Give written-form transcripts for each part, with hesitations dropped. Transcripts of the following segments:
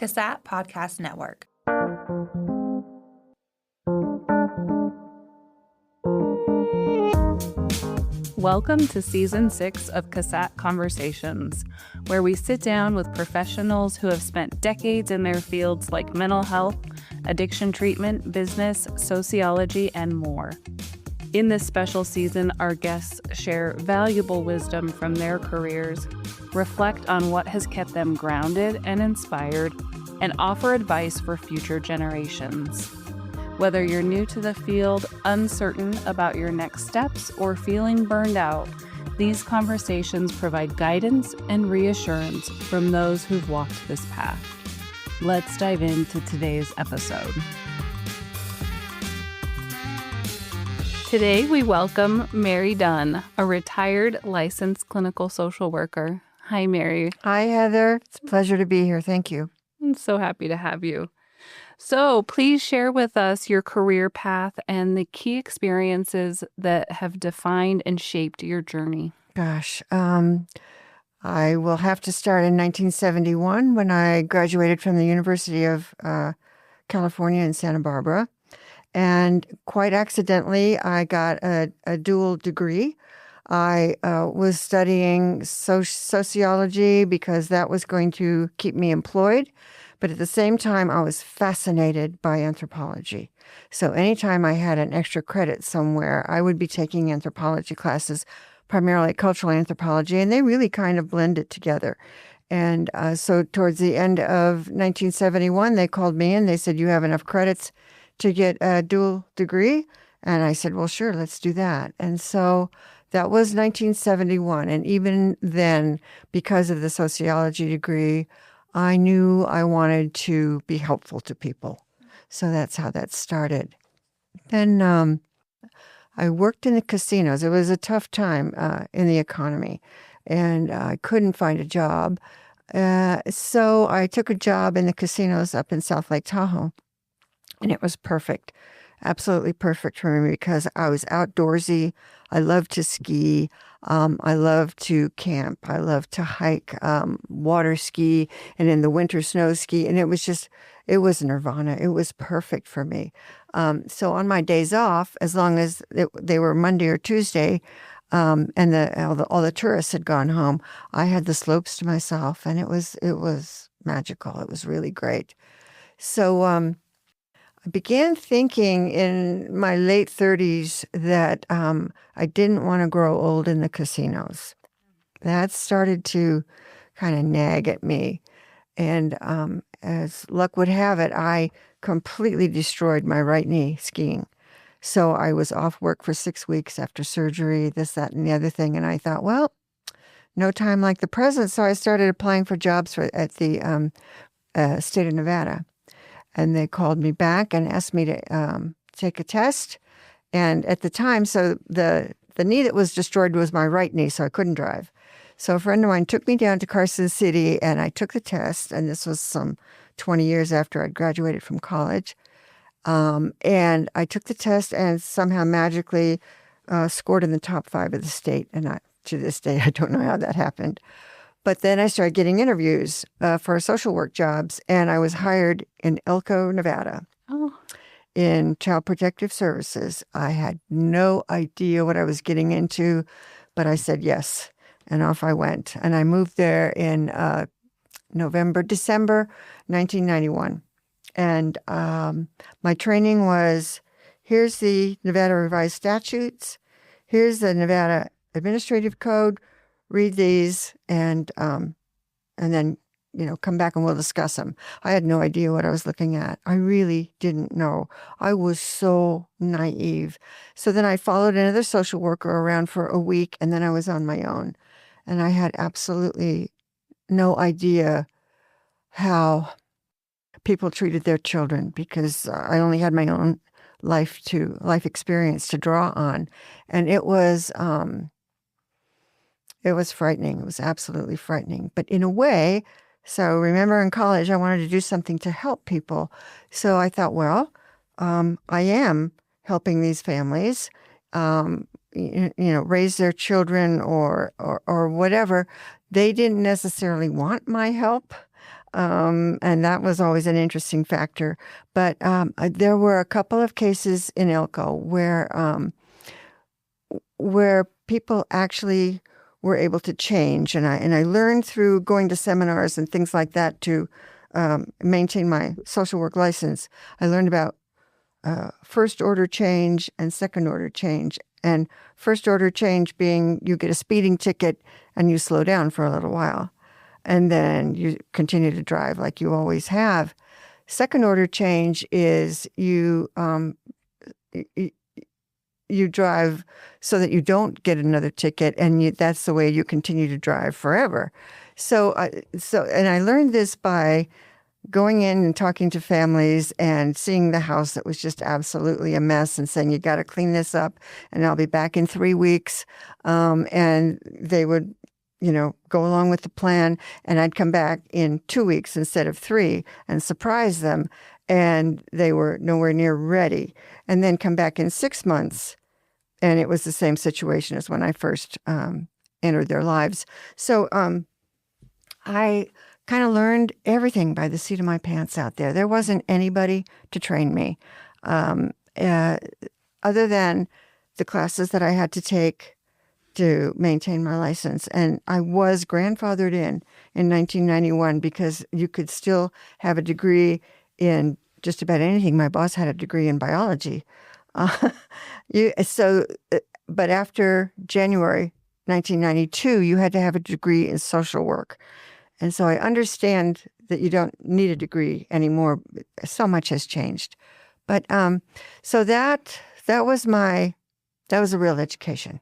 CASAT Podcast Network. Welcome to Season 6 of CASAT Conversations, where we sit down with professionals who have spent decades in their fields like mental health, addiction treatment, business, sociology, and more. In this special season, our guests share valuable wisdom from their careers, reflect on what has kept them grounded and inspired, and offer advice for future generations. Whether you're new to the field, uncertain about your next steps, or feeling burned out, these conversations provide guidance and reassurance from those who've walked this path. Let's dive into today's episode. Today, we welcome Mary Dunn, a retired licensed clinical social worker. Hi, Mary. Hi, Heather. It's a pleasure to be here. Thank you. I'm so happy to have you. So please share with us your career path and the key experiences that have defined and shaped your journey. Gosh, I will have to start in 1971 when I graduated from the University of California in Santa Barbara. And quite accidentally, I got a dual degree. I was studying sociology because that was going to keep me employed. But at the same time, I was fascinated by anthropology. So anytime I had an extra credit somewhere, I would be taking anthropology classes, primarily cultural anthropology, and they really kind of blended together. And so towards the end of 1971, they called me in. They said, "You have enough credits to get a dual degree?" And I said, "Well, sure, let's do that." And so that was 1971. And even then, because of the sociology degree, I knew I wanted to be helpful to people. So that's how that started. Then I worked in the casinos. It was a tough time in the economy, and I couldn't find a job. So I took a job in the casinos up in South Lake Tahoe, and it was perfect, absolutely perfect for me because I was outdoorsy. I love to ski. I love to camp. I love to hike, water ski, and in the winter snow ski. And it was nirvana. It was perfect for me. So on my days off, as long as they were Monday or Tuesday, and all the tourists had gone home, I had the slopes to myself, and it was magical. It was really great. So I began thinking in my late 30s that I didn't want to grow old in the casinos. That started to kind of nag at me. And as luck would have it, I completely destroyed my right knee skiing. So I was off work for 6 weeks after surgery, this, that, and the other thing. And I thought, well, no time like the present. So I started applying for jobs at the state of Nevada. And they called me back and asked me to take a test. And at the time, so the knee that was destroyed was my right knee, so I couldn't drive. So a friend of mine took me down to Carson City, and I took the test. And this was some 20 years after I'd graduated from college. And I took the test and somehow magically scored in the top 5 of the state. And to this day, I don't know how that happened. But then I started getting interviews for social work jobs, and I was hired in Elko, Nevada, in Child Protective Services. I had no idea what I was getting into, but I said yes, and off I went. And I moved there in December 1991. And my training was, here's the Nevada Revised Statutes, here's the Nevada Administrative Code, read these, and then, come back and we'll discuss them. I had no idea what I was looking at. I really didn't know. I was so naive. So then I followed another social worker around for a week, and then I was on my own. And I had absolutely no idea how people treated their children because I only had my own life experience to draw on. And it was frightening. It was absolutely frightening. But in a way, so remember in college, I wanted to do something to help people. So I thought, well, I am helping these families, raise their children or whatever. They didn't necessarily want my help. And that was always an interesting factor. But there were a couple of cases in Elko where people actually were able to change, and I learned through going to seminars and things like that to maintain my social work license. I learned about first order change and second order change. And first order change being you get a speeding ticket and you slow down for a little while, and then you continue to drive like you always have. Second order change is you drive so that you don't get another ticket, and that's the way you continue to drive forever. So I learned this by going in and talking to families and seeing the house that was just absolutely a mess and saying, you got to clean this up and I'll be back in 3 weeks. And they would, go along with the plan, and I'd come back in 2 weeks instead of 3 and surprise them. And they were nowhere near ready. And then come back in 6 months. And it was the same situation as when I first entered their lives. So I kind of learned everything by the seat of my pants out there. There wasn't anybody to train me other than the classes that I had to take to maintain my license. And I was grandfathered in 1991 because you could still have a degree in just about anything. My boss had a degree in biology. But after January 1992, you had to have a degree in social work. And so I understand that you don't need a degree anymore. So much has changed. But so that was a real education,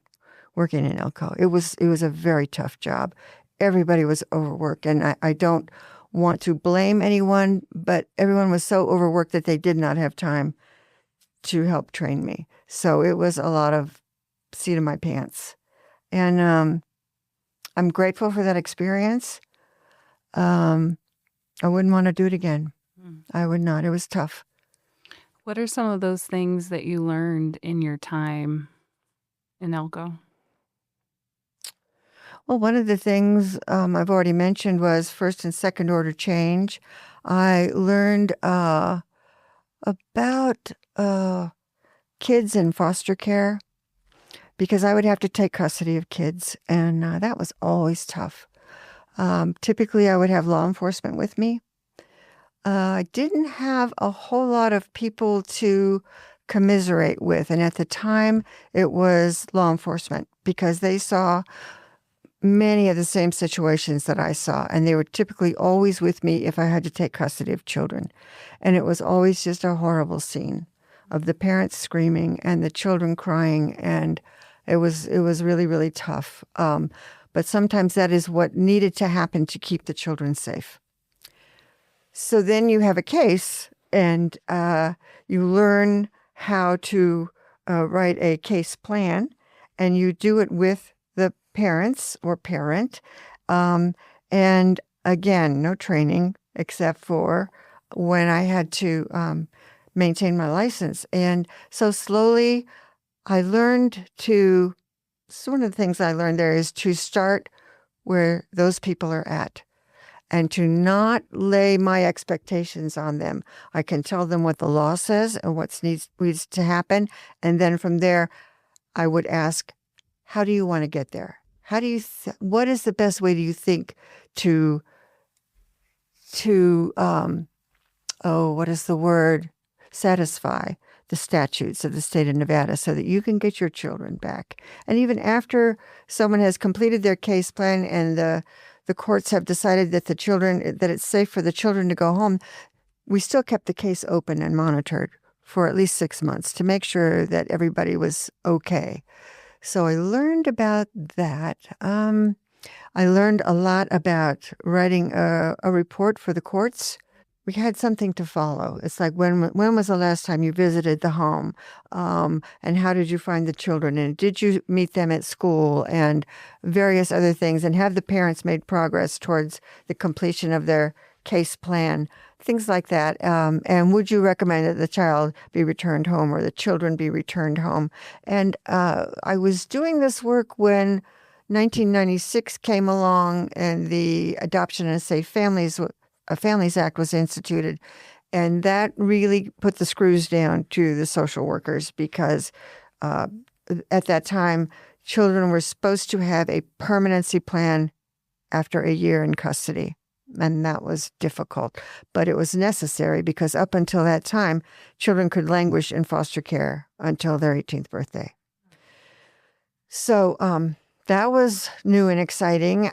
working in Elko. It was a very tough job. Everybody was overworked, and I don't want to blame anyone, but everyone was so overworked that they did not have time to help train me. So it was a lot of seat of my pants. And I'm grateful for that experience. I wouldn't want to do it again. I would not. It was tough. What are some of those things that you learned in your time in Elko? Well, one of the things I've already mentioned was first and second order change. I learned about kids in foster care because I would have to take custody of kids, and that was always tough. Typically, I would have law enforcement with me. I didn't have a whole lot of people to commiserate with, and at the time, it was law enforcement because they saw many of the same situations that I saw, and they were typically always with me if I had to take custody of children. And it was always just a horrible scene of the parents screaming and the children crying, and it was really, really tough. But sometimes that is what needed to happen to keep the children safe. So then you have a case, and you learn how to write a case plan, and you do it with the parents or parent. And again, no training except for when I had to maintain my license. And so slowly I learned to, so one of the things I learned there is to start where those people are at and to not lay my expectations on them. I can tell them what the law says and what needs to happen. And then from there, I would ask, how do you want to get there? How do you? What is the best way do you think to what is the word? Satisfy the statutes of the state of Nevada so that you can get your children back. And even after someone has completed their case plan and the courts have decided that that it's safe for the children to go home, we still kept the case open and monitored for at least 6 months to make sure that everybody was okay. So I learned about that. I learned a lot about writing a report for the courts. We had something to follow. It's like, when was the last time you visited the home? And how did you find the children? And did you meet them at school? And various other things. And have the parents made progress towards the completion of their case plan? Things like that. And would you recommend that the child be returned home or the children be returned home? And I was doing this work when 1996 came along and the Adoption and Safe Families Families Act was instituted. And that really put the screws down to the social workers because at that time, children were supposed to have a permanency plan after a year in custody. And that was difficult. But it was necessary because up until that time, children could languish in foster care until their 18th birthday. So that was new and exciting.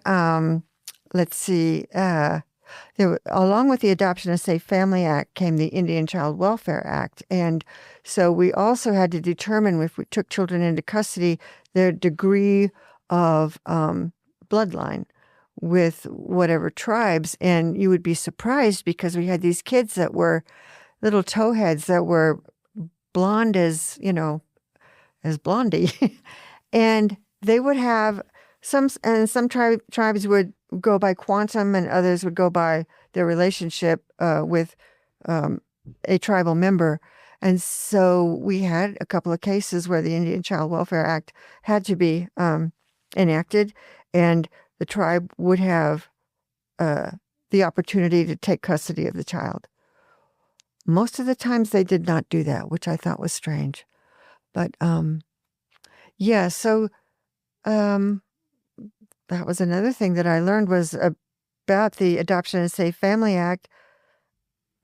Let's see. Along with the Adoption and Safe Family Act came the Indian Child Welfare Act. And so we also had to determine, if we took children into custody, their degree of bloodline with whatever tribes. And you would be surprised because we had these kids that were little towheads that were blonde as Blondie. And they would have some tribes would go by quantum and others would go by their relationship with a tribal member. And so we had a couple of cases where the Indian Child Welfare Act had to be enacted, and the tribe would have the opportunity to take custody of the child. Most of the times they did not do that, which I thought was strange. But so that was another thing that I learned was about the Adoption and Safe Family Act.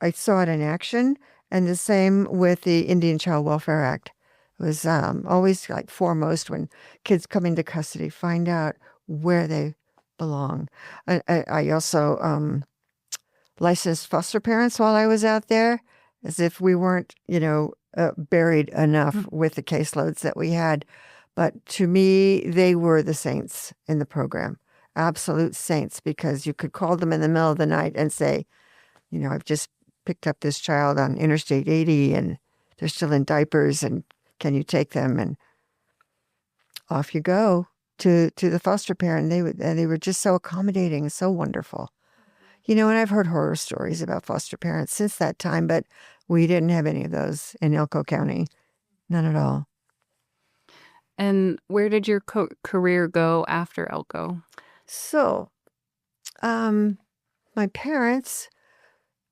I saw it in action, and the same with the Indian Child Welfare Act. It was always like foremost when kids come into custody, find out where they belong. I also licensed foster parents while I was out there, as if we weren't, buried enough with the caseloads that we had. But to me, they were the saints in the program, absolute saints, because you could call them in the middle of the night and say, I've just picked up this child on Interstate 80 and they're still in diapers, and can you take them? And off you go to the foster parent. They were just so accommodating and so wonderful. And I've heard horror stories about foster parents since that time, but we didn't have any of those in Elko County. None at all. And where did your career go after Elko? So, my parents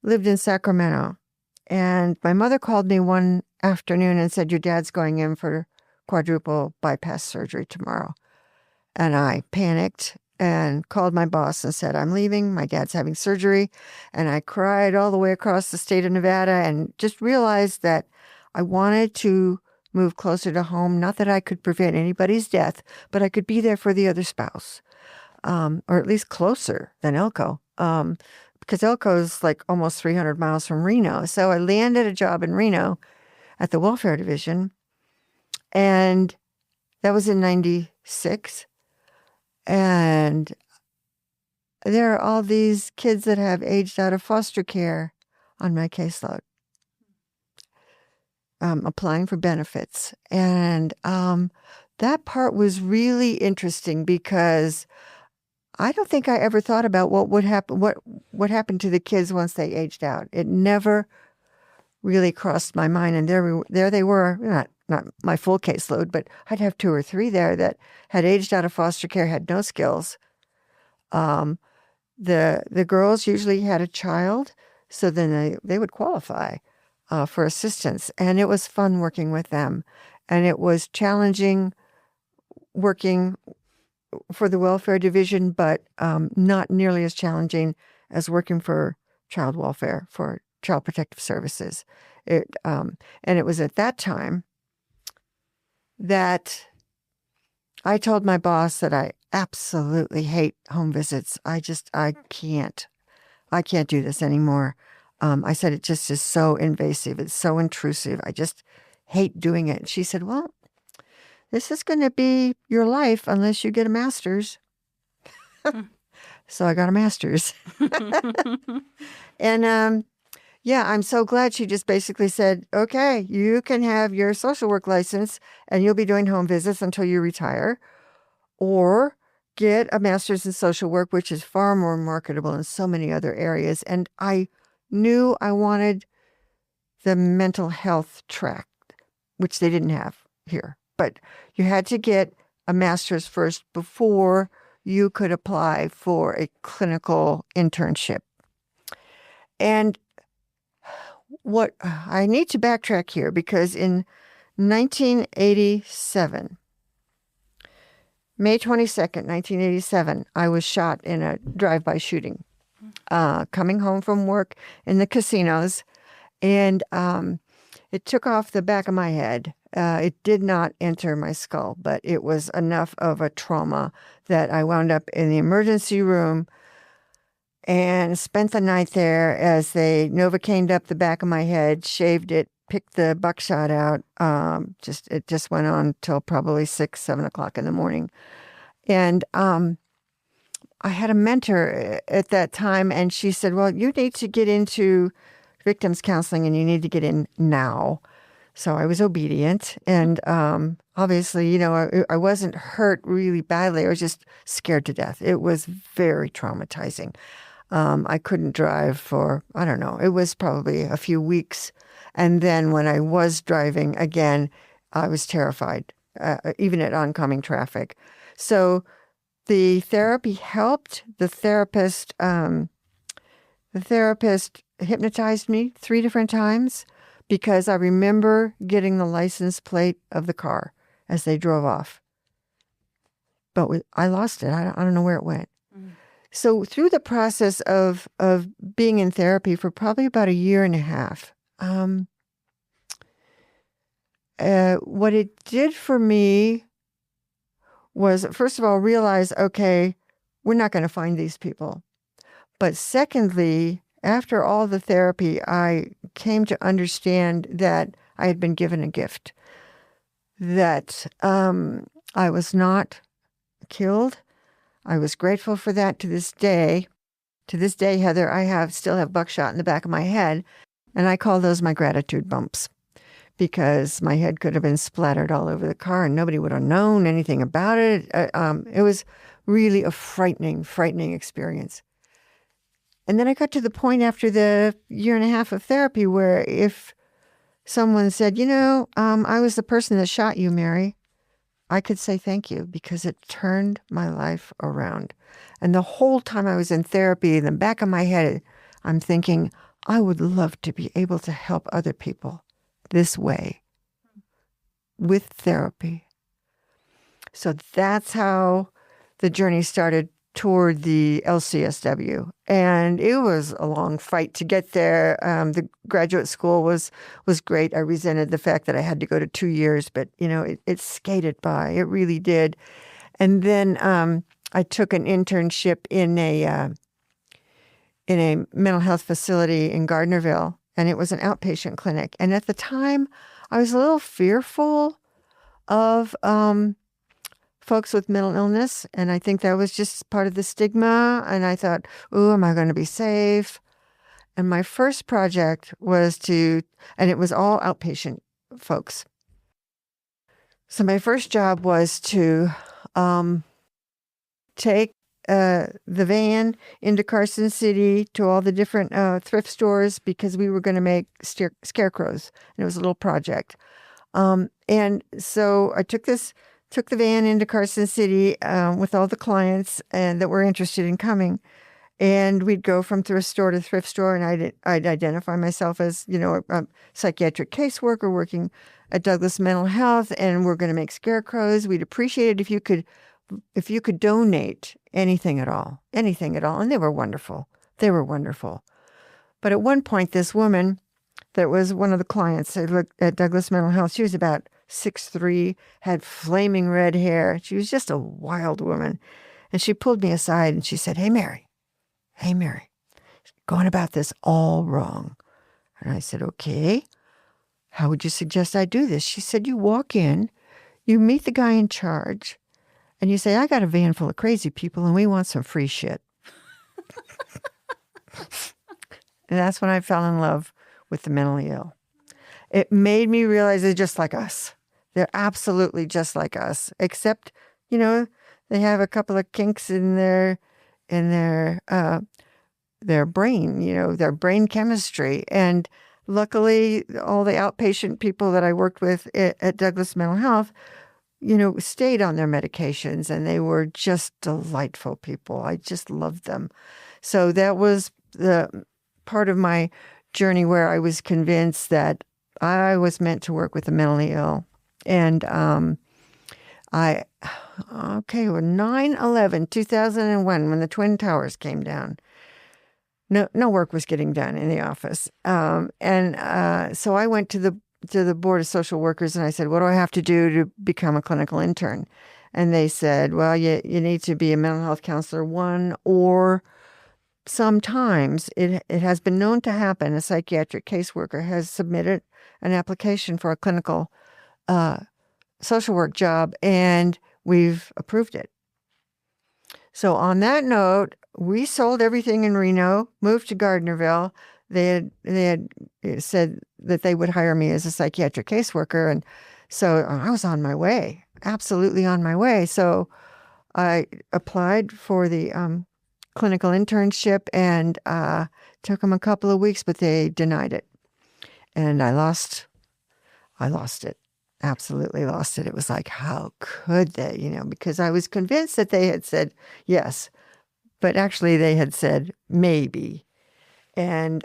lived in Sacramento, and my mother called me one afternoon and said, "Your dad's going in for quadruple bypass surgery tomorrow." And I panicked and called my boss and said, "I'm leaving. My dad's having surgery." And I cried all the way across the state of Nevada and just realized that I wanted to move closer to home. Not that I could prevent anybody's death, but I could be there for the other spouse, or at least closer than Elko, because Elko's like almost 300 miles from Reno. So I landed a job in Reno at the welfare division, and that was in 96. And there are all these kids that have aged out of foster care on my caseload. Applying for benefits. And that part was really interesting because I don't think I ever thought about what would happen, what happened to the kids once they aged out. It never really crossed my mind. And there they were, not my full caseload, but I'd have 2 or 3 there that had aged out of foster care, had no skills. The girls usually had a child, so then they would qualify for assistance. And it was fun working with them. And it was challenging working for the welfare division, but not nearly as challenging as working for child welfare, for Child Protective Services. And it was at that time that I told my boss that I absolutely hate home visits. I can't do this anymore. I said, it just is so invasive. It's so intrusive. I just hate doing it. She said, "Well, this is going to be your life unless you get a master's." So I got a master's. And I'm so glad she just basically said, "Okay, you can have your social work license and you'll be doing home visits until you retire, or get a master's in social work," which is far more marketable in so many other areas. And I knew I wanted the mental health track, which they didn't have here. But you had to get a master's first before you could apply for a clinical internship. And what I need to backtrack here, because in 1987, May 22nd, 1987, I was shot in a drive-by shooting, coming home from work in the casinos, and it took off the back of my head. It did not enter my skull, but it was enough of a trauma that I wound up in the emergency room and spent the night there as they Novocained up the back of my head, shaved it, picked the buckshot out. It just went on till probably 6, 7 o'clock in the morning. And I had a mentor at that time, and she said, well, you need to get into victims counseling and you need to get in now. So I was obedient. And obviously, I wasn't hurt really badly. I was just scared to death. It was very traumatizing. I couldn't drive for, I don't know, it was probably a few weeks. And then when I was driving again, I was terrified, even at oncoming traffic. So the therapy helped. The therapist hypnotized me 3 different times, because I remember getting the license plate of the car as they drove off. But I lost it. I don't know where it went. So through the process of being in therapy for probably about 1.5 years, what it did for me was, first of all, realize, okay, we're not going to find these people. But secondly, after all the therapy, I came to understand that I had been given a gift, that I was not killed. I was grateful for that to this day. To this day, Heather, I still have buckshot in the back of my head, and I call those my gratitude bumps, because my head could have been splattered all over the car and nobody would have known anything about it. It was really a frightening experience. And then I got to the point after the 1.5 years of therapy where if someone said, I was the person that shot you, Mary, I could say thank you, because it turned my life around. And the whole time I was in therapy, in the back of my head, I'm thinking, I would love to be able to help other people this way with therapy. So that's how the journey started toward the LCSW. And it was a long fight to get there. The graduate school was great. I resented the fact that I had to go to 2 years, but, it skated by. It really did. And then I took an internship in a mental health facility in Gardnerville, and it was an outpatient clinic. And at the time, I was a little fearful of folks with mental illness, and I think that was just part of the stigma. And I thought, oh, am I going to be safe? And my first project was and it was all outpatient folks. So my first job was to take the van into Carson City to all the different thrift stores, because we were going to make scarecrows, and it was a little project. And so I took the van into Carson City with all the clients that were interested in coming, and we'd go from thrift store to thrift store, and I'd identify myself as a psychiatric caseworker working at Douglas Mental Health, and we're going to make scarecrows. We'd appreciate it if you could donate anything at all, and they were wonderful. But at one point, this woman that was one of the clients at Douglas Mental Health, she was about 6'3", had flaming red hair. She was just a wild woman. And she pulled me aside and she said, Hey, Mary, going about this all wrong. And I said, okay, how would you suggest I do this? She said, you walk in, you meet the guy in charge, and you say, I got a van full of crazy people and we want some free shit. And that's when I fell in love with the mentally ill. It made me realize they're just like us. They're absolutely just like us, except, they have a couple of kinks in their brain, their brain chemistry. And luckily, all the outpatient people that I worked with at Douglas Mental Health, stayed on their medications, and they were just delightful people. I just loved them. So that was the part of my journey where I was convinced that I was meant to work with the mentally ill. And I, okay, well, 9/11, 2001, when the Twin Towers came down, no work was getting done in the office. So I went to the Board of Social Workers and I said, what do I have to do to become a clinical intern? And they said, well, you need to be a mental health counselor 1, or sometimes it has been known to happen. A psychiatric caseworker has submitted an application for a clinical social work job, and we've approved it. So on that note, we sold everything in Reno, moved to Gardnerville. They had said that they would hire me as a psychiatric caseworker, and so I was on my way, absolutely on my way. So I applied for the clinical internship, and took them a couple of weeks, but they denied it, and I lost it. Absolutely lost it. It was like, how could they? Because I was convinced that they had said yes, but actually they had said maybe. And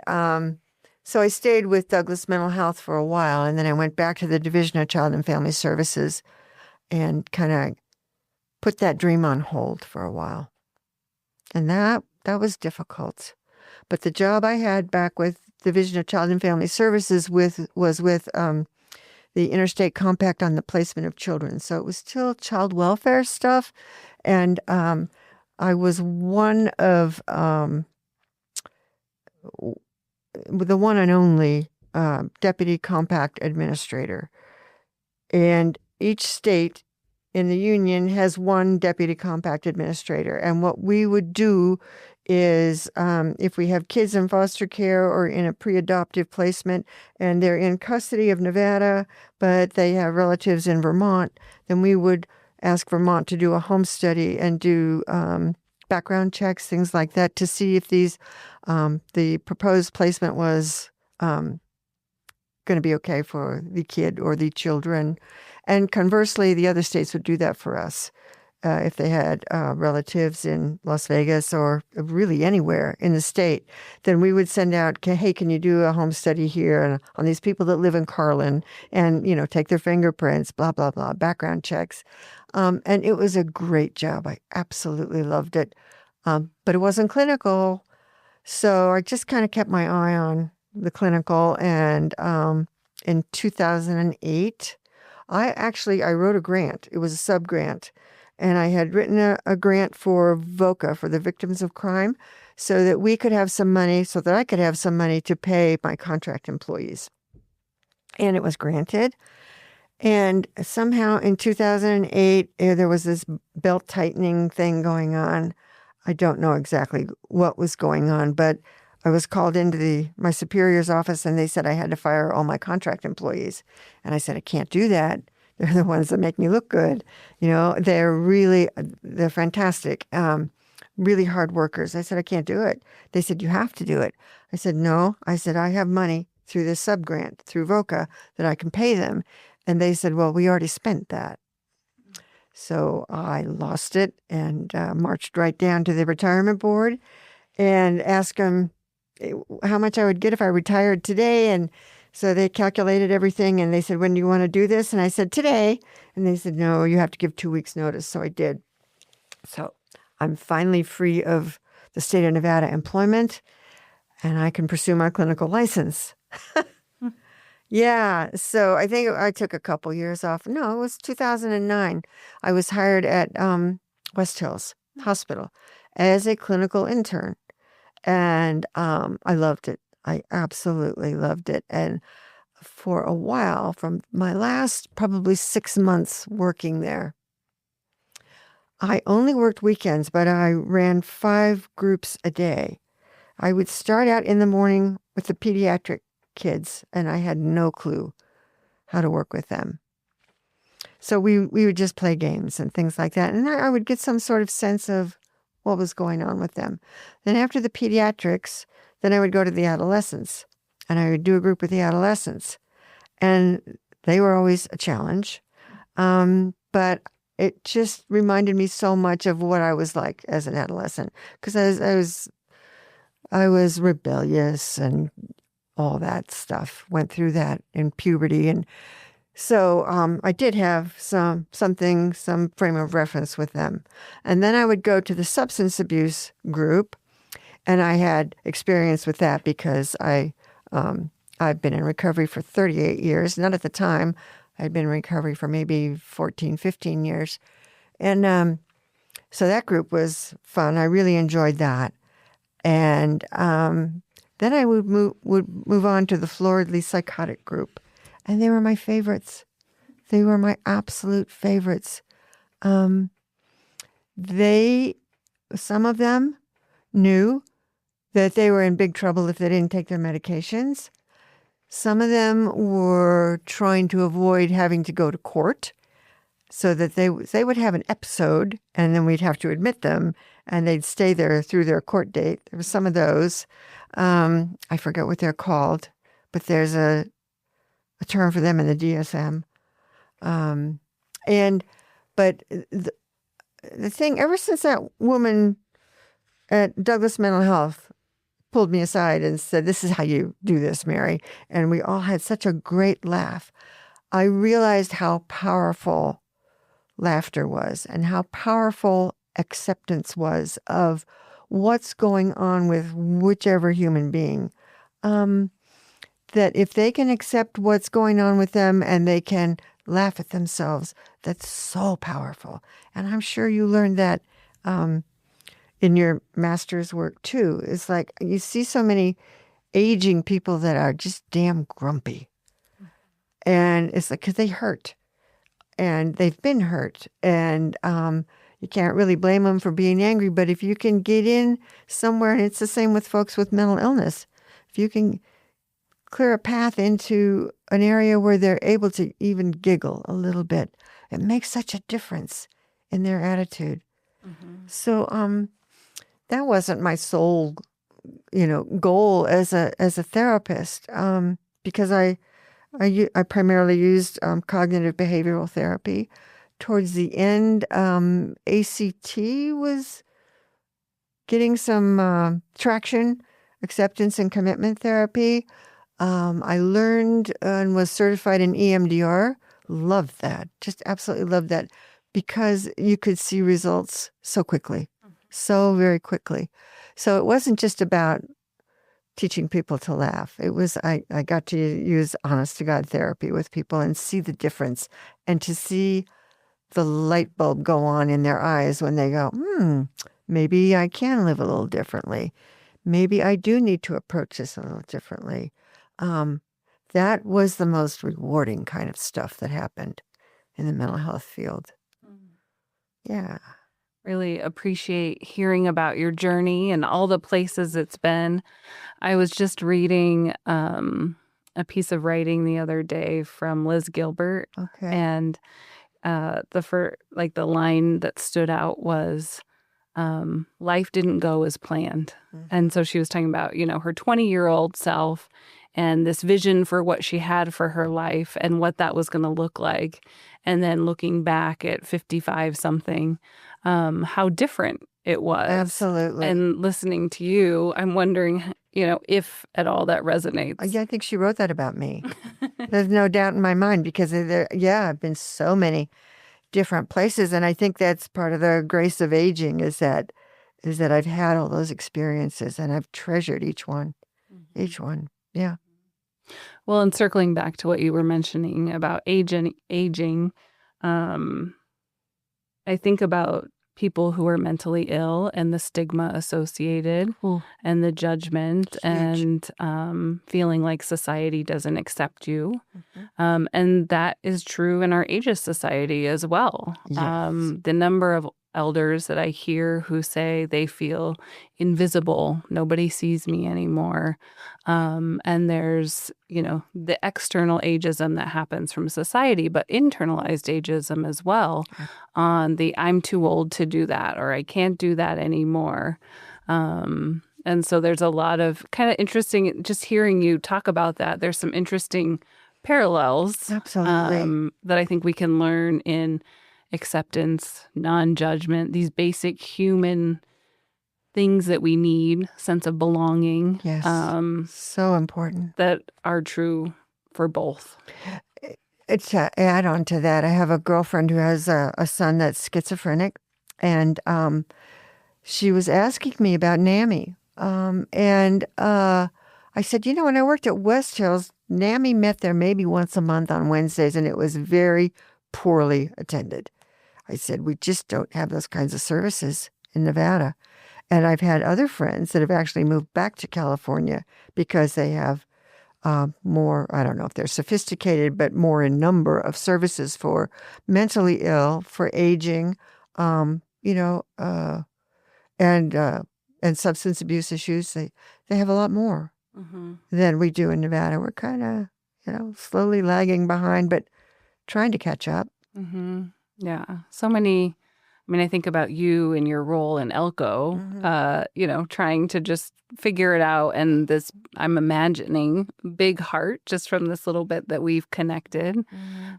so I stayed with Douglas Mental Health for a while, and then I went back to the Division of Child and Family Services and kind of put that dream on hold for a while. And that was difficult. But the job I had back with Division of Child and Family Services was with the Interstate Compact on the Placement of Children. So it was still child welfare stuff. And I was one of the one and only Deputy Compact Administrator. And each state in the union has one Deputy Compact Administrator. And what we would do is if we have kids in foster care or in a pre-adoptive placement and they're in custody of Nevada, but they have relatives in Vermont, then we would ask Vermont to do a home study and do background checks, things like that, to see if the proposed placement was going to be okay for the kid or the children. And conversely, the other states would do that for us. If they had relatives in Las Vegas or really anywhere in the state, then we would send out, hey, can you do a home study here and on these people that live in Carlin, and take their fingerprints, blah, blah, blah, background checks. And it was a great job. I absolutely loved it. But it wasn't clinical. So I just kind of kept my eye on the clinical. And in 2008, I wrote a grant. It was a sub-grant. And I had written a grant for VOCA, for the Victims of Crime, so that we could have some money, so that I could have some money to pay my contract employees. And it was granted. And somehow in 2008, there was this belt tightening thing going on. I don't know exactly what was going on, but I was called into my superior's office, and they said I had to fire all my contract employees. And I said, I can't do that. They're the ones that make me look good. They're fantastic, really hard workers. I said, I can't do it. They said, you have to do it. I said, no. I said, I have money through this sub-grant, through VOCA, that I can pay them. And they said, well, we already spent that. So I lost it and marched right down to the retirement board and asked them how much I would get if I retired today. And so they calculated everything, and they said, when do you want to do this? And I said, today. And they said, no, you have to give 2 weeks notice. So I did. So I'm finally free of the state of Nevada employment, and I can pursue my clinical license. Yeah. So I think I took a couple years off. No, it was 2009. I was hired at West Hills Hospital as a clinical intern, and I loved it. I absolutely loved it. And for a while, from my last probably 6 months working there, I only worked weekends, but I ran 5 groups a day. I would start out in the morning with the pediatric kids, and I had no clue how to work with them. So we would just play games and things like that. And I would get some sort of sense of what was going on with them. Then after the pediatrics, then I would go to the adolescents, and I would do a group with the adolescents. And they were always a challenge. But it just reminded me so much of what I was like as an adolescent, because I was I was rebellious and all that stuff. Went through that in puberty, and so I did have some frame of reference with them. And then I would go to the substance abuse group, and I had experience with that because I've been in recovery for 38 years. Not at the time. I'd been in recovery for maybe 14, 15 years. And so that group was fun. I really enjoyed that. And then I would move on to the floridly psychotic group. And they were my favorites. They were my absolute favorites. Some of them knew that they were in big trouble if they didn't take their medications. Some of them were trying to avoid having to go to court so that they would have an episode and then we'd have to admit them and they'd stay there through their court date. There were some of those. I forget what they're called, but there's a term for them in the DSM. But the thing, ever since that woman at Douglas Mental Health pulled me aside and said, "This is how you do this, Mary," and we all had such a great laugh, I realized how powerful laughter was and how powerful acceptance was of what's going on with whichever human being. That if they can accept what's going on with them and they can laugh at themselves, that's so powerful. And I'm sure you learned that in your master's work too. It's like you see so many aging people that are just damn grumpy. And it's like, because they hurt. And they've been hurt. And you can't really blame them for being angry. But if you can get in somewhere, and it's the same with folks with mental illness, if you can clear a path into an area where they're able to even giggle a little bit, it makes such a difference in their attitude. Mm-hmm. So that wasn't my sole, goal as a therapist, because I primarily used cognitive behavioral therapy. Towards the end, ACT was getting some traction, acceptance and commitment therapy. I learned and was certified in EMDR. Loved that. Just absolutely loved that because you could see results so quickly, so very quickly. So it wasn't just about teaching people to laugh. It was, I got to use honest to God therapy with people and see the difference and to see the light bulb go on in their eyes when they go, maybe I can live a little differently. Maybe I do need to approach this a little differently. That was the most rewarding kind of stuff that happened in the mental health field. Yeah. Really appreciate hearing about your journey and all the places it's been. I was just reading a piece of writing the other day from Liz Gilbert. Okay. And the line that stood out was, life didn't go as planned. Mm-hmm. And so she was talking about, her 20-year-old self and this vision for what she had for her life and what that was going to look like. And then looking back at 55 something, how different it was. Absolutely. And listening to you, I'm wondering, if at all that resonates. Yeah, I think she wrote that about me. There's no doubt in my mind because I've been so many different places. And I think that's part of the grace of aging is that I've had all those experiences and I've treasured each one. Mm-hmm. Each one. Yeah. Well, and circling back to what you were mentioning about aging, I think about people who are mentally ill and the stigma associated and the judgment and feeling like society doesn't accept you. Mm-hmm. And that is true in our ageist society as well. Yes. The number of elders that I hear who say they feel invisible, nobody sees me anymore. And there's, the external ageism that happens from society, but internalized ageism as well on the I'm too old to do that or I can't do that anymore. And so there's a lot of kind of interesting, just hearing you talk about that, there's some interesting parallels. Absolutely. That I think we can learn in acceptance, non-judgment, these basic human things that we need, sense of belonging, Yes. So important. that are true for both. It's to add on to that. I have a girlfriend who has a son that's schizophrenic, and she was asking me about NAMI. I said, when I worked at West Hills, NAMI met there maybe once a month on Wednesdays, and it was very poorly attended. I said, we just don't have those kinds of services in Nevada. And I've had other friends that have actually moved back to California because they have more, I don't know if they're sophisticated, but more in number of services for mentally ill, for aging, and substance abuse issues. They have a lot more than we do in Nevada. We're kind of, slowly lagging behind, but trying to catch up. Yeah. So many. I mean, I think about you and your role in Elko, trying to just figure it out. And this, I'm imagining, big heart just from this little bit that we've connected.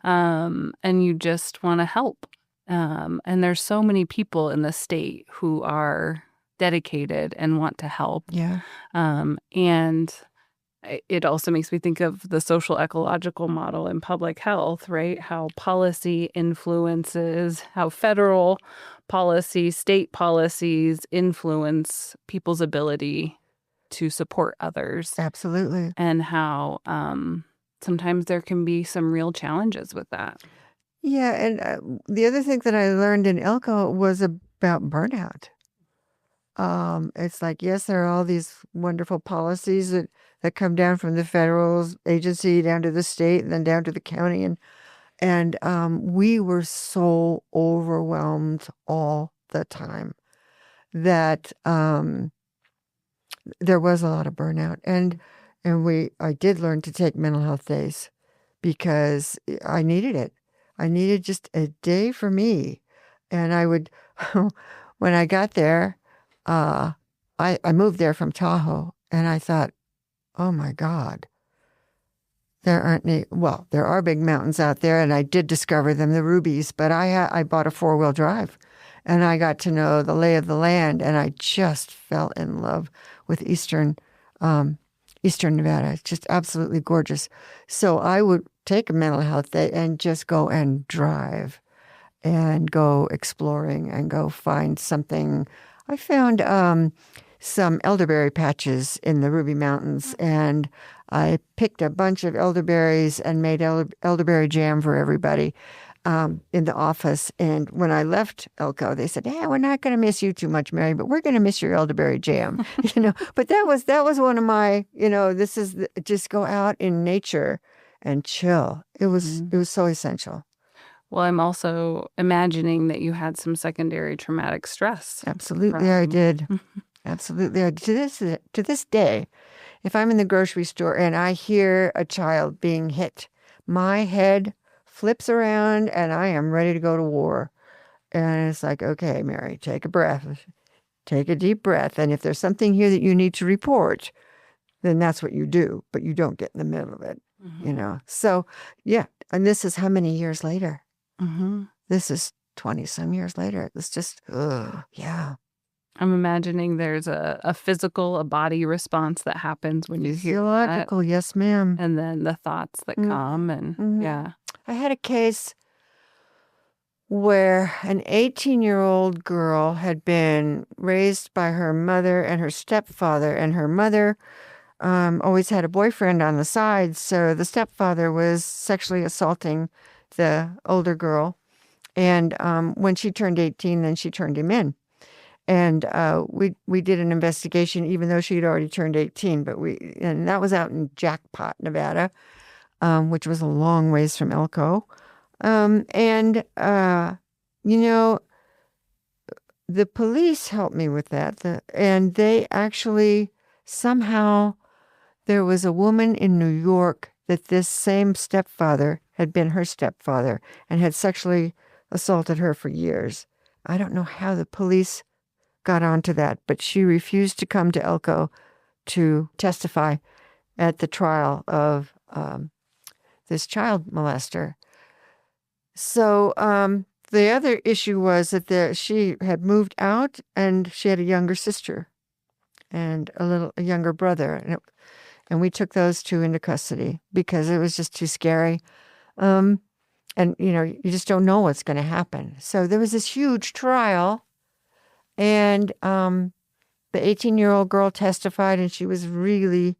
And you just want to help. And there's so many people in the state who are dedicated and want to help. Yeah. And it also makes me think of the social ecological model in public health, right? How policy influences, how federal policy, state policies influence people's ability to support others. Absolutely. And how sometimes there can be some real challenges with that. Yeah. And the other thing that I learned in Elko was about burnout. It's like, yes, there are all these wonderful policies that come down from the federal agency down to the state and then down to the county. And we were so overwhelmed all the time that there was a lot of burnout. And I did learn to take mental health days because I needed it. I needed just a day for me. And I would, when I got there, I moved there from Tahoe, and I thought, oh my God, there aren't any, well, there are big mountains out there, and I did discover them, the Rubies, but I bought a 4-wheel drive, and I got to know the lay of the land, and I just fell in love with Eastern Nevada. It's just absolutely gorgeous. So I would take a mental health day and just go and drive and go exploring and go find something. I found some elderberry patches in the Ruby Mountains, and I picked a bunch of elderberries and made elderberry jam for everybody in the office. And when I left Elko, they said, "Yeah, we're not going to miss you too much, Mary, but we're going to miss your elderberry jam." But that was one of my, just go out in nature and chill. It was so essential. Well, I'm also imagining that you had some secondary traumatic stress. Absolutely, I did. Absolutely. To this day, if I'm in the grocery store and I hear a child being hit, my head flips around and I am ready to go to war. And it's like, okay, Mary, take a breath. Take a deep breath. And if there's something here that you need to report, then that's what you do. But you don't get in the middle of it, So, yeah. And this is how many years later? This is 20-some years later. It's just, yeah. I'm imagining there's a physical, a body response that happens when you hear Physiological, yes, ma'am. And then the thoughts that come and yeah. I had a case where an 18-year-old girl had been raised by her mother and her stepfather, and her mother always had a boyfriend on the side, so the stepfather was sexually assaulting the older girl. And when she turned 18, then she turned him in. And we did an investigation, even though she had already turned 18. And that was out in Jackpot, Nevada, which was a long ways from Elko. The police helped me with that. And they actually somehow, there was a woman in New York that this same stepfather had been her stepfather and had sexually assaulted her for years. I don't know how the police got onto that, but she refused to come to Elko to testify at the trial of this child molester. So the other issue was that she had moved out and she had a younger sister and a younger brother. And we took those two into custody because it was just too scary. And, you just don't know what's going to happen. So there was this huge trial, and the 18-year-old girl testified, and she was really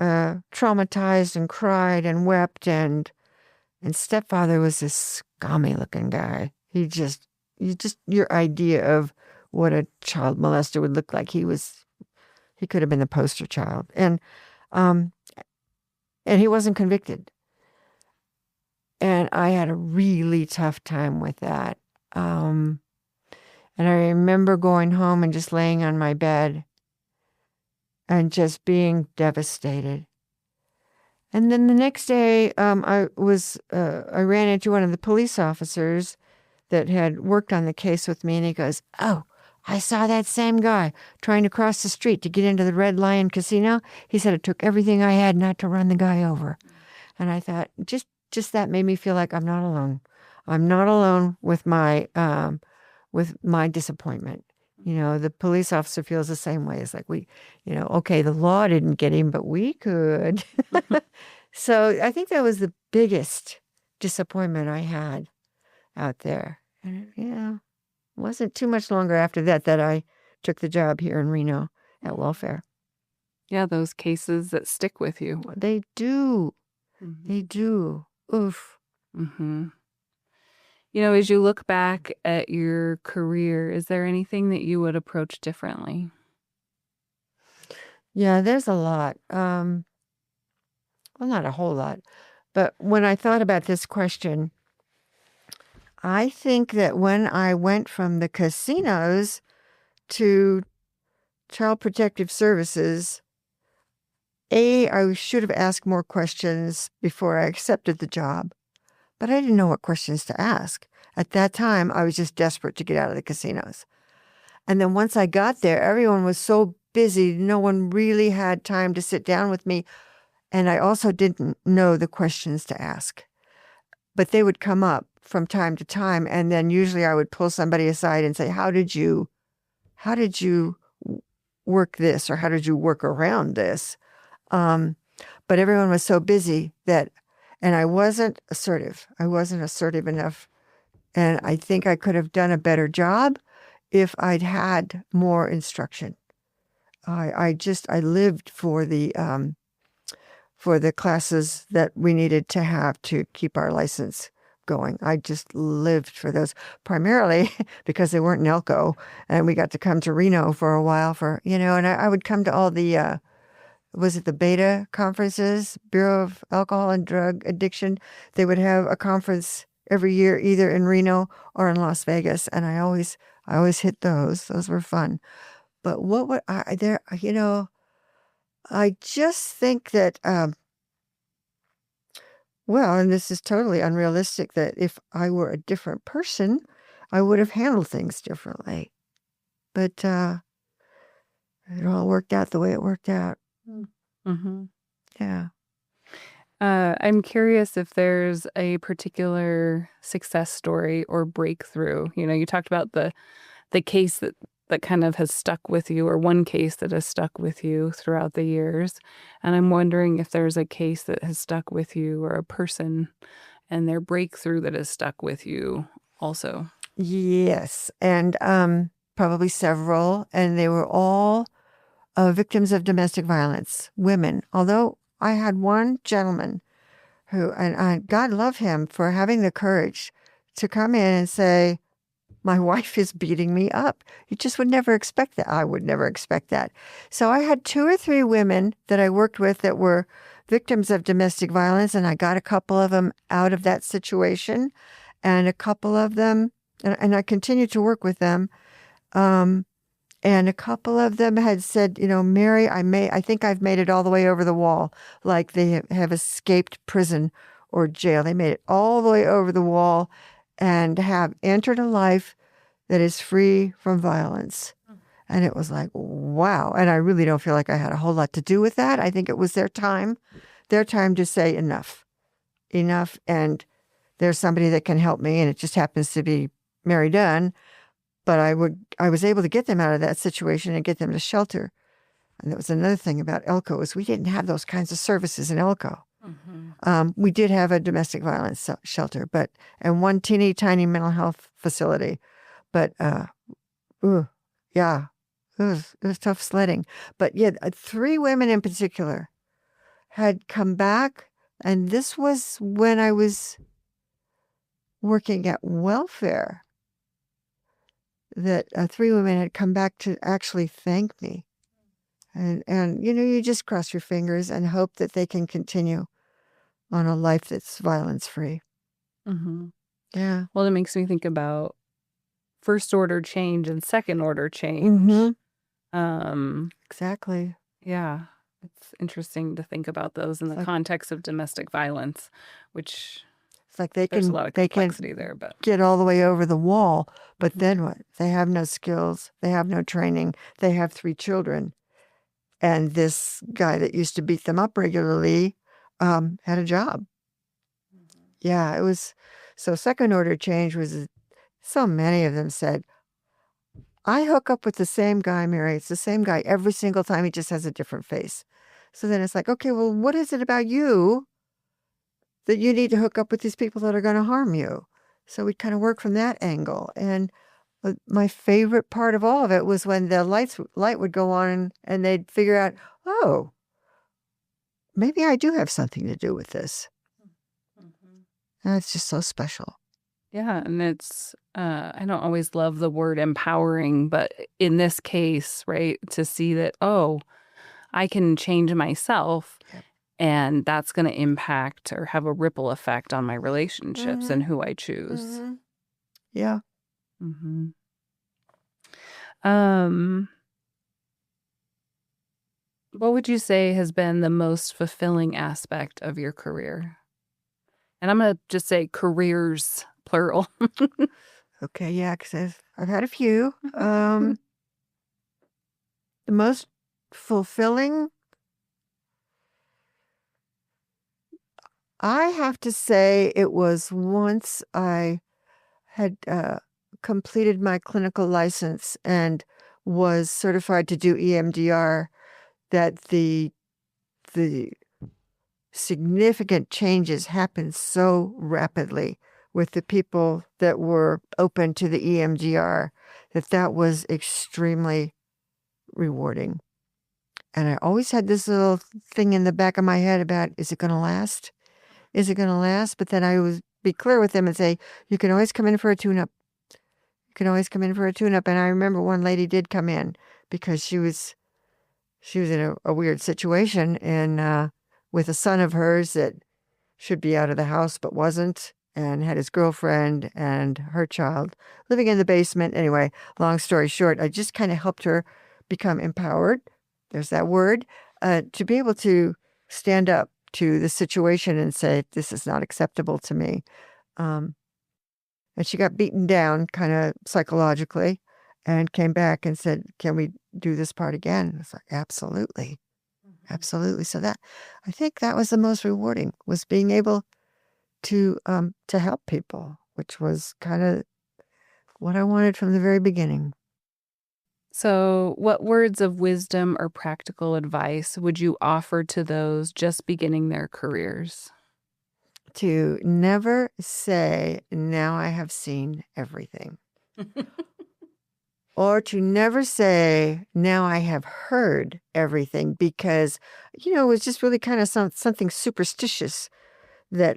traumatized and cried and wept. And stepfather was this scummy-looking guy. Your idea of what a child molester would look like. He could have been the poster child. And he wasn't convicted. And I had a really tough time with that. And I remember going home and just laying on my bed and just being devastated. And then the next day, I ran into one of the police officers that had worked on the case with me, and he goes, "Oh, I saw that same guy trying to cross the street to get into the Red Lion Casino. He said it took everything I had not to run the guy over." And I thought, just that made me feel like I'm not alone. I'm not alone with my disappointment. The police officer feels the same way. It's like okay, the law didn't get him, but we could. So I think that was the biggest disappointment I had out there. And it wasn't too much longer after that I took the job here in Reno at Welfare. Yeah, those cases that stick with you. They do. Mm-hmm. They do. Oof. Mm-hmm. As you look back at your career, is there anything that you would approach differently? Yeah, there's a lot. Well, not a whole lot. But when I thought about this question, I think that when I went from the casinos to Child Protective Services, I should have asked more questions before I accepted the job. But I didn't know what questions to ask. At that time, I was just desperate to get out of the casinos. And then once I got there, everyone was so busy, no one really had time to sit down with me. And I also didn't know the questions to ask. But they would come up from time to time, and then usually I would pull somebody aside and say, how did you work this, or how did you work around this? But everyone was so busy and I wasn't assertive. I wasn't assertive enough. And I think I could have done a better job if I'd had more instruction. I lived for the classes that we needed to have to keep our license going. I just lived for those, primarily because they weren't in Elko, and we got to come to Reno for a while and I would come to all the, was it the BETA conferences, Bureau of Alcohol and Drug Addiction? They would have a conference every year, either in Reno or in Las Vegas, and I always hit those. Those were fun. But what would I just think that, well, and this is totally unrealistic, that if I were a different person, I would have handled things differently. But it all worked out the way it worked out. Mm-hmm. Yeah. I'm curious if there's a particular success story or breakthrough. You talked about the case that kind of has stuck with you, or one case that has stuck with you throughout the years. And I'm wondering if there's a case that has stuck with you, or a person and their breakthrough that has stuck with you also. Yes. And probably several. And they were all victims of domestic violence, women. Although I had one gentleman who, and God love him for having the courage to come in and say, my wife is beating me up. You just would never expect that. I would never expect that. So I had 2 or 3 women that I worked with that were victims of domestic violence, and I got a couple of them out of that situation, and a couple of them, and I continued to work with them. And a couple of them had said, Mary, I think I've made it all the way over the wall, like they have escaped prison or jail. They made it all the way over the wall and have entered a life that is free from violence. And it was like, wow. And I really don't feel like I had a whole lot to do with that. I think it was their time to say enough. And there's somebody that can help me, and it just happens to be Mary Dunn. But I was able to get them out of that situation and get them to shelter. And that was another thing about Elko, is we didn't have those kinds of services in Elko. We did have a domestic violence shelter, and one teeny tiny mental health facility, but yeah, it was tough sledding. But yeah, 3 women in particular had come back, and this was when I was working at welfare. That 3 women had come back to actually thank me, and you just cross your fingers and hope that they can continue on a life that's violence free. Yeah. Well, it makes me think about first order change and second order change. Exactly. Yeah, it's interesting to think about those in the context of domestic violence, which it's like there's a lot of complexity there, but get all the way over the wall. But then what? They have no skills. They have no training. They have 3 children. And this guy that used to beat them up regularly had a job. Yeah, it was. So second order change was, so many of them said, I hook up with the same guy, Mary. It's the same guy every single time. He just has a different face. So then it's like, okay, well, what is it about you that you need to hook up with these people that are going to harm you? So we kind of work from that angle. And my favorite part of all of it was when the light would go on and they'd figure out, oh, maybe I do have something to do with this. And it's just so special. Yeah, and it's, I don't always love the word empowering, but in this case, right, to see that, oh, I can change myself, and that's going to impact or have a ripple effect on my relationships and who I choose. Yeah. What would you say has been the most fulfilling aspect of your career? And I'm going to just say careers, plural. Okay, yeah, because I've had a few. The most fulfilling, I have to say, it was once I had completed my clinical license and was certified to do EMDR, that the significant changes happened so rapidly with the people that were open to the EMDR that was extremely rewarding. And I always had this little thing in the back of my head about, is it going to last? Is it going to last? But then I would be clear with them and say, you can always come in for a tune-up. You can always come in for a tune-up. And I remember one lady did come in because she was in a weird situation, and with a son of hers that should be out of the house but wasn't, and had his girlfriend and her child living in the basement. Anyway, long story short, I just kind of helped her become empowered. There's that word, to be able to stand up to the situation and say, this is not acceptable to me. And she got beaten down kind of psychologically and came back and said, can we do this part again? It's like, absolutely. Absolutely. So I think that was the most rewarding, was being able to help people, which was kind of what I wanted from the very beginning. So what words of wisdom or practical advice would you offer to those just beginning their careers? To never say, now I have seen everything. Or to never say, now I have heard everything, because, it was just really kind of something superstitious that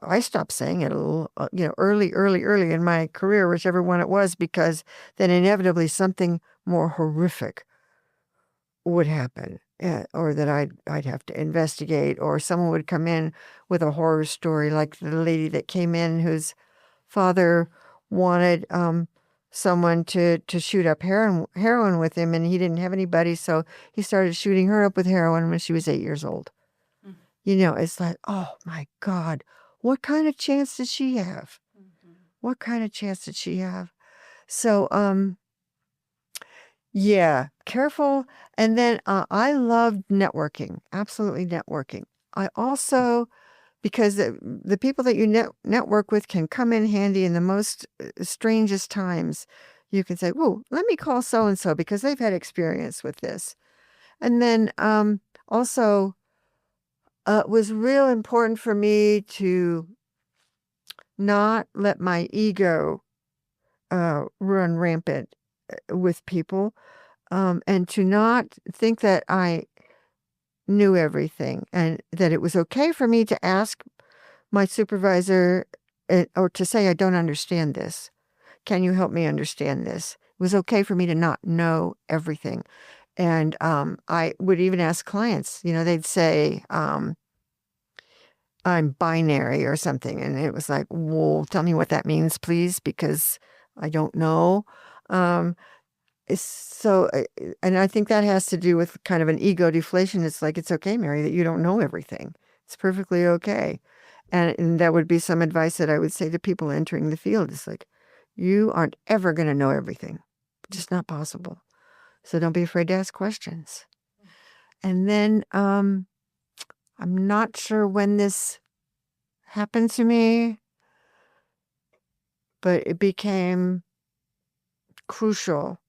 I stopped saying it a little, early in my career, whichever one it was, because then inevitably something more horrific would happen, or that I'd have to investigate, or someone would come in with a horror story, like the lady that came in whose father wanted someone to shoot up heroin with him, and he didn't have anybody, so he started shooting her up with heroin when she was 8 years old. It's like, oh my God, what kind of chance did she have? What kind of chance did she have? So, yeah, careful. And then I loved networking, absolutely networking. I also because the people that you network with can come in handy in the most strangest times. You can say, "Whoa, let me call so-and-so because they've had experience with this." And then also, it was real important for me to not let my ego run rampant with people, and to not think that I knew everything and that it was okay for me to ask my supervisor or to say, "I don't understand this. Can you help me understand this?" It was okay for me to not know everything. And I would even ask clients, they'd say, I'm binary or something. And it was like, well, tell me what that means, please, because I don't know. And I think that has to do with kind of an ego deflation. It's like, it's okay, Mary, that you don't know everything. It's perfectly okay. And that would be some advice that I would say to people entering the field. It's like, you aren't ever going to know everything. It's just not possible. So don't be afraid to ask questions. And then I'm not sure when this happened to me, but it became crucial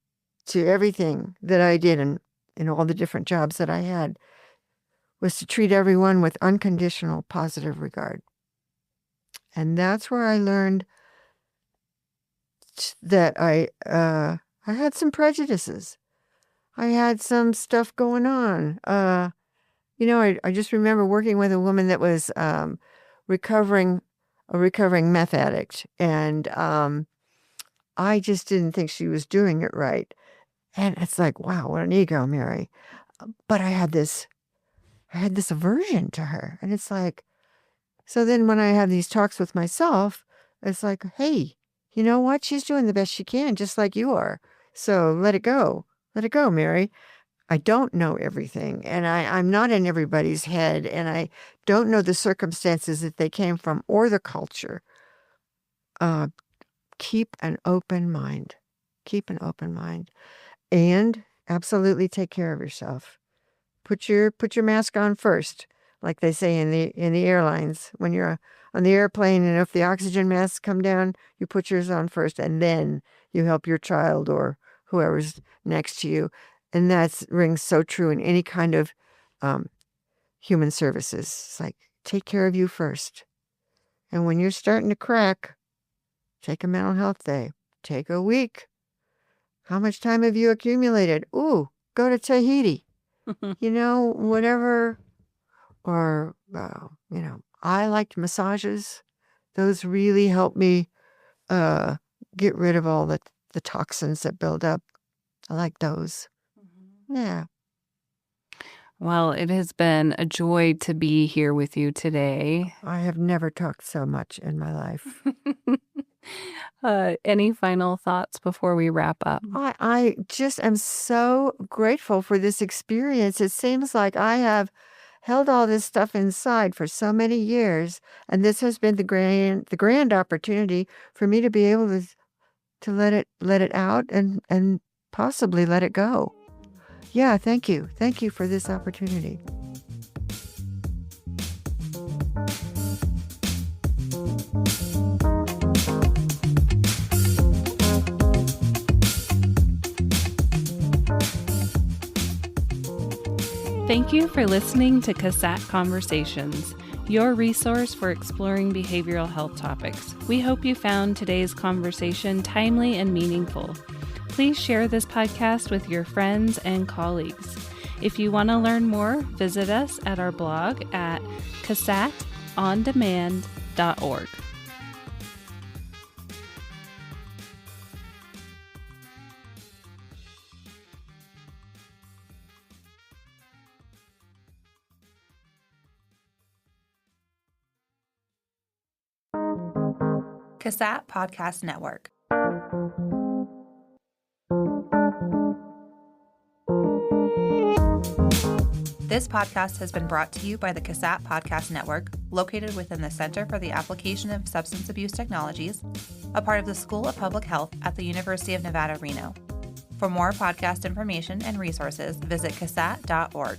to everything that I did in all the different jobs that I had, was to treat everyone with unconditional positive regard. And that's where I learned that I had some prejudices. I had some stuff going on. I just remember working with a woman that was a recovering meth addict. And I just didn't think she was doing it right. And it's like, wow, what an ego, Mary. But I had this aversion to her. And it's like, so then when I have these talks with myself, it's like, hey, you know what? She's doing the best she can, just like you are. So let it go. Let it go, Mary. I don't know everything, and I'm not in everybody's head, and I don't know the circumstances that they came from or the culture. Keep an open mind. Keep an open mind. And absolutely take care of yourself. Put your mask on first, like they say in the airlines. When you're on the airplane, and if the oxygen masks come down, you put yours on first, and then you help your child or whoever's next to you. And that rings so true in any kind of human services. It's like, take care of you first. And when you're starting to crack, take a mental health day. Take a week. How much time have you accumulated? Ooh, go to Tahiti. Whatever. Or, I liked massages. Those really help me get rid of all the toxins that build up. I like those. Yeah. Well, it has been a joy to be here with you today. I have never talked so much in my life. Any final thoughts before we wrap up? I just am so grateful for this experience. It seems like I have held all this stuff inside for so many years, and this has been the grand opportunity for me to be able to let it out and possibly let it go. Yeah, thank you. Thank you for this opportunity. Thank you for listening to CASAT Conversations, your resource for exploring behavioral health topics. We hope you found today's conversation timely and meaningful. Please share this podcast with your friends and colleagues. If you want to learn more, visit us at our blog at CASATOnDemand.org. CASAT Podcast Network. This podcast has been brought to you by the CASAT Podcast Network, located within the Center for the Application of Substance Abuse Technologies, a part of the School of Public Health at the University of Nevada, Reno. For more podcast information and resources, visit CASAT.org.